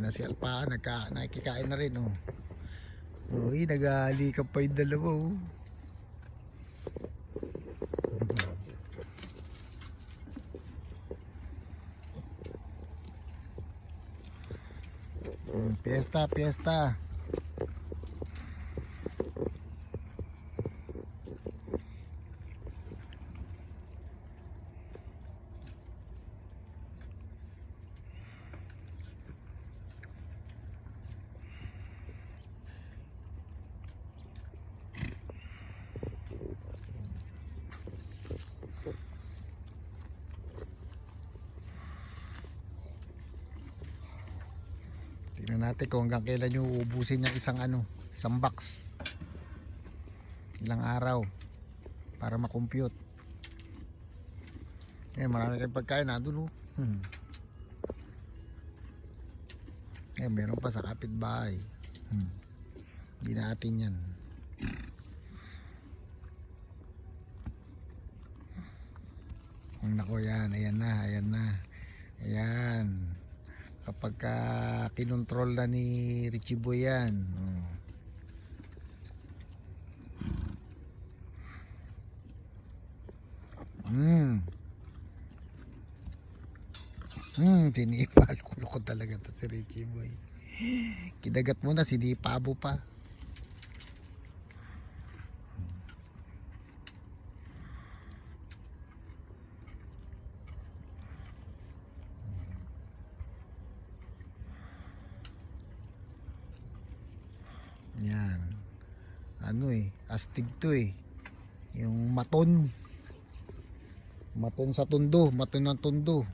Ayun na si Alpaka, nakikikain na rin oh. Uy, nag-aalikap pa yung dalawa oh. Fiesta, fiesta. Tingnan natin kung hanggang kailan nyo uubusin yung isang box. Ilang araw para makompute. Marami kayong pagkain nandun oh. Meron pa sa kapitbahay. Hindi natin yan. Nako yan, ayan na. Ayan. Kapag kinontrol na ni Richie Boy yan. Tinipal. Kulo ko talaga to si Richie Boy. Kidagat mo na, sinipabo pa. Yan. Astig to eh. Yung maton. Maton sa tundo, maton ng tundo.